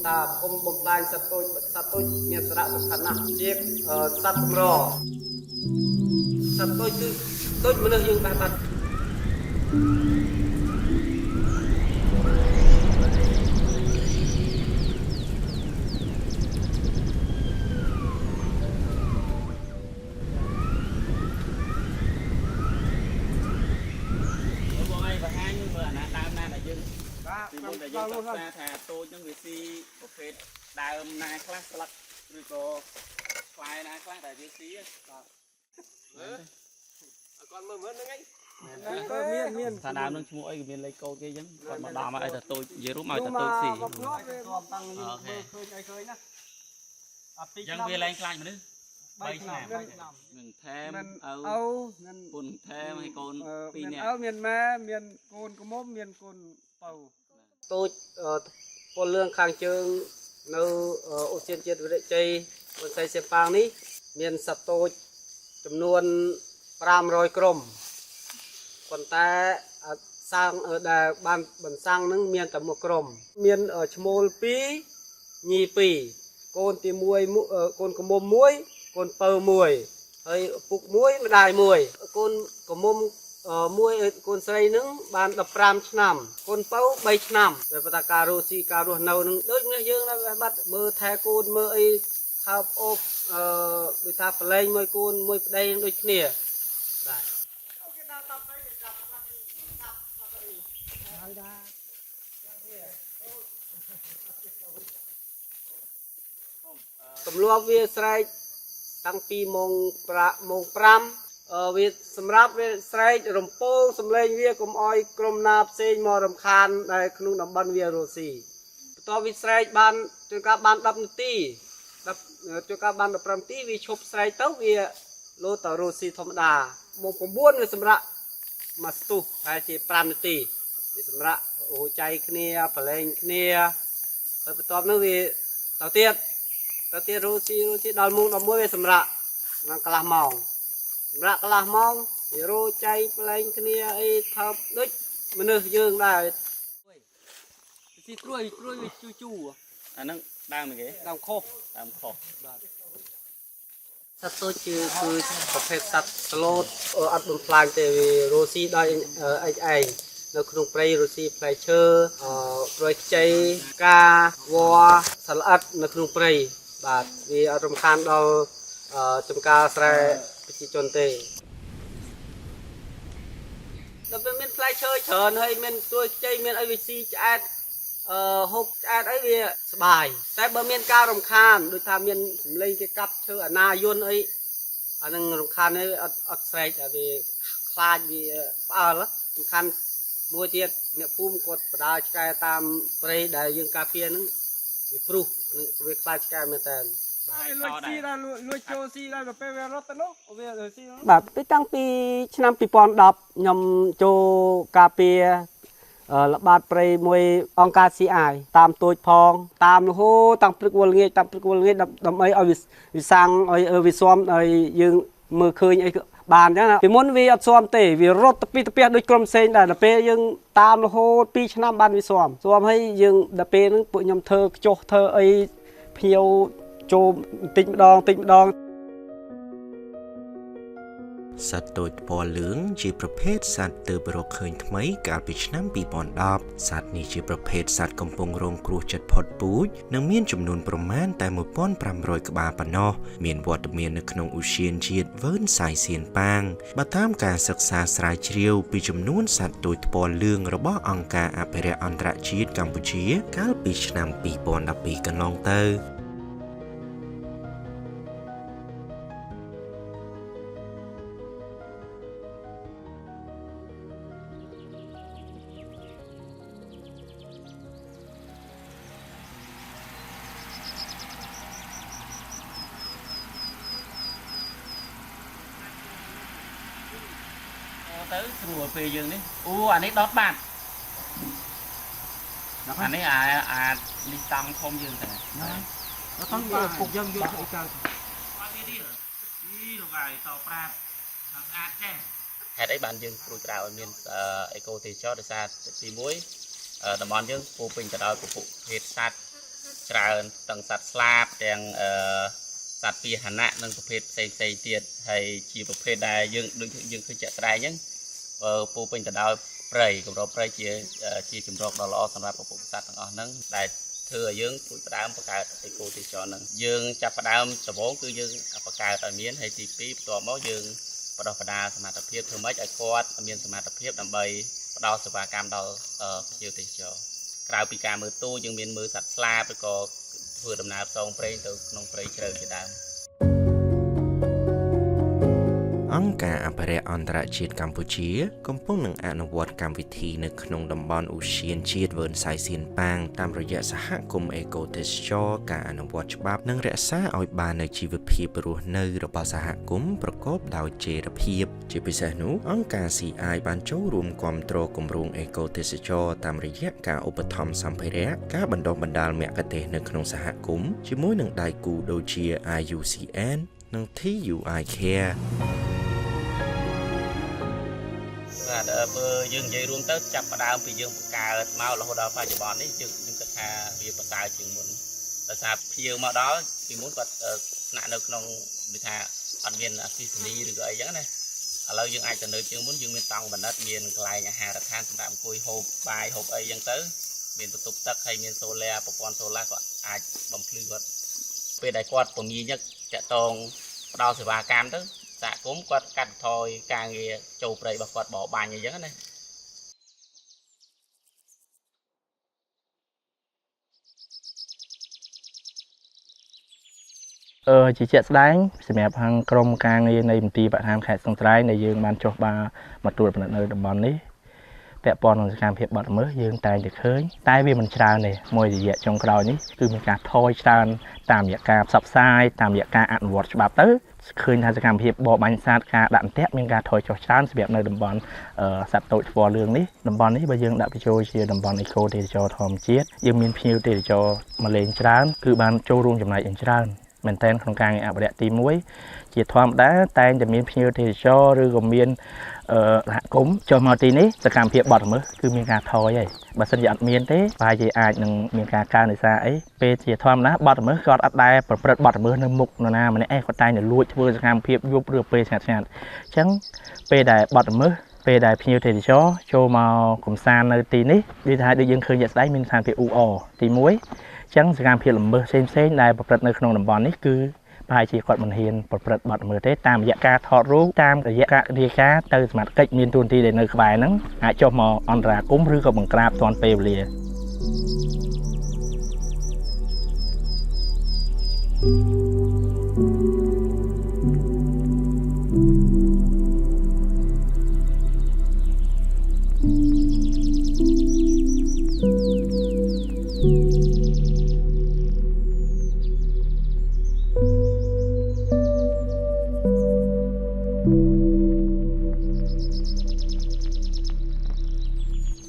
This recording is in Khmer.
តាគុំបំផ្លាញសត្វតូចមានសារៈសំខាន់ណាស់ជាសត្វកម្រសត្វតូចគឺដូចមនុស្សយើងបានបាត់ពីមុនដែលយើងសិក្សាថាតូចនឹងវាស៊ីប្រភេទដើមណាខ្លះស្លឹកឬក៏ផ្លែណាខ្លះដែលវាស៊ីបាទគាត់មើលហ្នឹងឯងមានថាដើមនឹងឈ្មោះអីក៏មានលេខកូដគេអញ្ចឹងគាត់មកដល់មកឲ្យតែតូចនិយាយរួមឲ្យតែតូចស៊ីអូខេតាំងយើងមើលឃើញអីឃើញណាអត់ទីអញ្ចឹងវាឡើងខ្លាចមនុស្ស3ឆ្នាំនឹងថែមឪពុនថែមឲ្យកូន2នាក់មានម៉ែមានកូនក្មុំមានកូនបើតូចពលលឿងខាងជើងនៅអូសៀនជាតិវិរិជ័យបន្សៃសៀប៉ាងនេះមានសត្វតូចចំនួន500ក្រុមប៉ុន្តែសាងដែលបានបន្សាំងនឹងមានតែមួយក្រុមមានឈ្មោល2ញី2កូនទី1កូនក្មុំ1កូនបើ1ហើយឪពុក1ម្ដាយ1កូនក្មុំមួយកូនស្រីនឹងបាន15ឆ្នាំកូនបើ3ឆ្នាំវាបតាការរស់ស៊ីការរស់នៅនឹងដូចនេះយើងបាត់មើលថែកូនមើលអីថើបអូបដូចថាប្រឡែងមួយកូនមួយប្តីដូចគ្នាបាទគេដល់តបទៅចាប់ខ្លះហើយដែរទម្លាប់វាស្រែកតាំងពីម៉ោង5វាសម្រាប់វាស្រែករំពងសំឡេងវាកុំអោយក្រុមណាផ្សេងមករំខានដែលក្នុងតំបន់វារស់ស៊ីបន្ទាប់វាស្រែកបានជួនកាលបាន10នាទីជួនកាលបាន15នាទីវាឈប់ស្រែកទៅវាលោតទៅរស់ស៊ីធម្មតាម៉ោង9វាសម្រាប់មកស្ទុះតែជា5នាទីវាសម្រាប់អូចៃគ្នាប្រឡែងគ្នាហើយបន្ទាប់នោះវាទៅទៀតរស់ស៊ីដល់ម៉ោង11វាសម្រាប់ដល់កន្លះម៉ោងសម្រាប់កន្លះម៉ោងវារោចៃប្រឡែងគ្នាអីថើបដូចមនុស្សយើងដែរស៊ីត្រួយវាជូអាហ្នឹងដើមគេដើមខុសបាទសត្វតូចគឺប្រភេទសត្វស្លូតអត់បំផ្លាញទេវារស់ស៊ីដោយឯកឯងនៅក្នុងព្រៃរស់ស៊ីផ្លែឈើព្រៃខ្ចីកាវល្លិសត្វល្អិតនៅក្នុងព្រៃបាទវាអត់រំខានដល់ចំការស្រែប្រជាជនទេដល់ពេលមានផ្លែឈើច្រើនហើយមានទួយខ្ចីមានអីវាស៊ីឆ្អែតហូបឆ្អែតអីវាស្បាយតែបើមានការរំខានដូចថាមានសម្លេងគេកាប់ឈើអាណាយន្តអីអានឹងរំខាននេះអត់ស្រែកតែវាខ្លាចវាផ្អើលសំខាន់មួយទៀតអ្នកភូមិគាត់បដាឆ្កែតាមព្រៃដែលយើងការពារហ្នឹងវាព្រុសវាខ្លាចឆ្កែមែនតើលួចស៊ីដល់លួចចូលស៊ីដល់ពេលវារត់ទៅនោះវាស៊ីបាទពីតាំងពីឆ្នាំ2010ខ្ញុំចូលការពារល្បាតព្រៃមួយអង្គការ CI តាមទូចផងតាមរហូតតាំងព្រឹកវល់ងាយដើម្បីឲ្យវាសាំងឲ្យវាស៊ាំឲ្យយើងមើលឃើញអីបានអញ្ចឹងពីមុនវាអត់ស៊ាំទេវារត់ទៅពីដូចក្រុមផ្សេងដែរដល់ពេលយើងតាមរហូត2ឆ្នាំបានវាស៊ាំហើយយើងដល់ពេលហ្នឹងពួកខ្ញុំធ្វើខ្ចុះធ្វើអីភ្ញៀវចូលបន្តិចម្ដងសត្វតូចពណ៌លឿងជាប្រភេទសត្វទើបរកឃើញថ្មីកាលពីឆ្នាំ2010សត្វនេះជាប្រភេទសត្វកំពុងរងគ្រោះជិតផុតពូជនិងមានចំនួនប្រមាណតែ1500ក្បាលប៉ុណ្ណោះមានវត្តមាននៅក្នុងឧទ្យានជាតិវ៉ឺនសាយសៀនប៉ាងបើតាមការសិក្សាស្រាវជ្រាវពីចំនួនសត្វតូចពណ៌លឿងរបស់អង្គការអភិរក្សអន្តរជាតិកម្ពុជាកាលពីឆ្នាំ2012កន្លងទៅទៅស្រួលពេលយើងនេះអូអានេះដុតបាត់អានេះអាលីតំធំយើងតែដល់ផងពុកយើងយកទៅកើតមកទៀតនេះលោកហើយតប្រាប់ស្អាតចេះហេតុអីបានយើងព្រួយក្តៅឲ្យមានអេកូទេសចរដោយសារទី1តំបន់យើងពោពេញទៅដោយពពួកភេទសត្វ ច្រើនទាំងសត្វស្លាបទាំងសត្វពាហនៈនិងប្រភេទផ្សេងទៀតហើយជាប្រភេទដែលយើងដូចយើងឃើញជាក់ស្ដែងហ្នឹងពោពេញទៅដោយព្រៃកម្រព្រៃជាជំរកដ៏ល្អសម្រាប់ពពុះសត្វទាំងអស់ហ្នឹងដែលធ្វើឲ្យយើងព្រួយផ្ដើមបង្កើតអេកូទេសចរហ្នឹងយើងចាប់ផ្ដើមដំបូងគឺយើងបង្កើតឲ្យមានហើយទី2បន្ទាប់មកយើងបដោះបដាសមត្ថភាពធ្វើម៉េចឲ្យគាត់មានសមត្ថភាពដើម្បីផ្ដល់សេវាកម្មដល់ភ្ញៀវទេសចរក្រៅពីការមើលទូយើងមានមើលសត្វស្លាបឬក៏ធ្វើដំណើរផ្សងព្រេងទៅក្នុងព្រៃជ្រៅជាដើមអង្គការអភិរក្សអន្តរជាតិកម្ពុជាកំពុងនឹងអនុវត្តកម្មវិធីនៅក្នុងតំបន់ឧទ្យានជាតិវ៉ឺនសៃសៀនប៉ាងតាមរយៈសហគមន៍អេកូទេសចរការអនុវត្តច្បាប់និងរក្សាឲ្យបាននូវជីវភាពរស់នៅរបស់សហគមន៍ប្រកបដោយចីរភាពជាពិសេសនោះអង្គការ CI បានចូលរួមគាំទ្រគម្រោងអេកូទេសចរតាមរយៈការឧបត្ថម្ភសម្ភារៈការបណ្ដុះបណ្ដាលមគ្គុទ្ទេសក៍នៅក្នុងសហគមន៍ជាមួយនឹងដៃគូដូចជា IUCN និង TUI Careបើយើងនិយាយរួមទៅចាប់ផ្ដើមពីយើងបង្កើតមករហូតដល់បច្ចុប្បន្ននេះយើងគិតថាវាប្រសើរជាងមុនដោយសារភ្ញៀវមកដល់ពីមុនគាត់ស្នាក់នៅក្នុងដូចថាអត់មានអគ្គិសនីឬក៏អីចឹងណាឥឡូវយើងអាចទៅនៅជាងមុនយើងមានតង់បណ្ឌិតមានកន្លែងអាហារដ្ឋានសម្រាប់អង្គុយហូបបាយហូបអីចឹងទៅមានបន្ទប់ទឹកហើយមានសូឡាប្រព័ន្ធសូឡាគាត់អាចបំភ្លឺគាត់ពេលដែលគាត់ពមៀញតាក់តងផ្ដល់សេវាកម្មទៅសហគមន៍គាត់កាត់បន្ថយការងារចូលព្រៃរបស់គាត់បោបាញ់អីចឹងណាជាជាក់ស្ដែងសម្រាប់ខាងក្រមការងារនៃមន្ទីរបរិស្ថានខេត្តស្ទឹងត្រែងដែលយើងបានចុះមកត្រួតពិនិត្យនៅតំបន់នេះពាក់ព័ន្ធនឹងសកម្មភាពបទល្មើសយើងតែងតែឃើញតែវាមិនច្រើនទេមួយរយៈចុងក្រោយនេះគឺមានការថយច្រើនតាមរយៈការផ្សព្វផ្សាយតាមរយៈការអនុវត្តច្បាប់ទៅឃើញថាសកម្មភាពបរបាញ់សត្វការដាក់អន្ទាក់មានការថយចុះច្រើនសម្រាប់នៅតំបន់សត្វតូចស្វលឿងនេះតំបន់នេះបើយើងដាក់បញ្ចូលជាតំបន់អេកូទេសចរធម្មជាតិយើងមានភ្ញៀវទេសចរមកលេងច្រើនគឺបានចូលរួមចំណែកយ៉ាងច្រើនមែនតើក្នុងការងារអភិរក្សទី1ជាធម្មតាតែងតែមានភ្ញៀវទេសចរឬក៏មានសហគមន៍ចុះមកទីនេះសកម្មភាពបទល្មើសគឺមានការថយហើយបើសិនជាអត់មានទេប្រហែលជាអាចនឹងមានការកើនដោយសារអីពេលជាធម្មតាបទល្មើសគាត់អត់ដែលប្រព្រឹត្តបទល្មើសនៅមុខនរណាម្នាក់ឯងគាត់តែងតែលួចធ្វើសកម្មភាពយប់ឬពេលស្ងាត់អញ្ចឹងពេលដែលបទល្មើសពេលដែលភ្ញៀវទេសចរចូលមកកំសាន្តនៅទីនេះវាថាដូចយើងឃើញជាក់ស្ដែងមានស្ថានភាពអ៊ូអរទី1អញ្ចឹងសកម្មភាពល្មើសផ្សេងៗដែលប្រព្រឹត្តនៅក្នុងតំបន់នេះគឺប្រហែលជាគាត់មិនហ៊ានប្រព្រឹត្តបទល្មើសទេតាមរយៈការថតរូបតាមរយៈការរាយការណ៍ទៅសមាជិកមានទួនាទីដែលនៅក្បែរហ្នឹងអាចចុះមកអន្តរាគមន៍ឬក៏បង្ក្រាបទាន់ពេលវេលា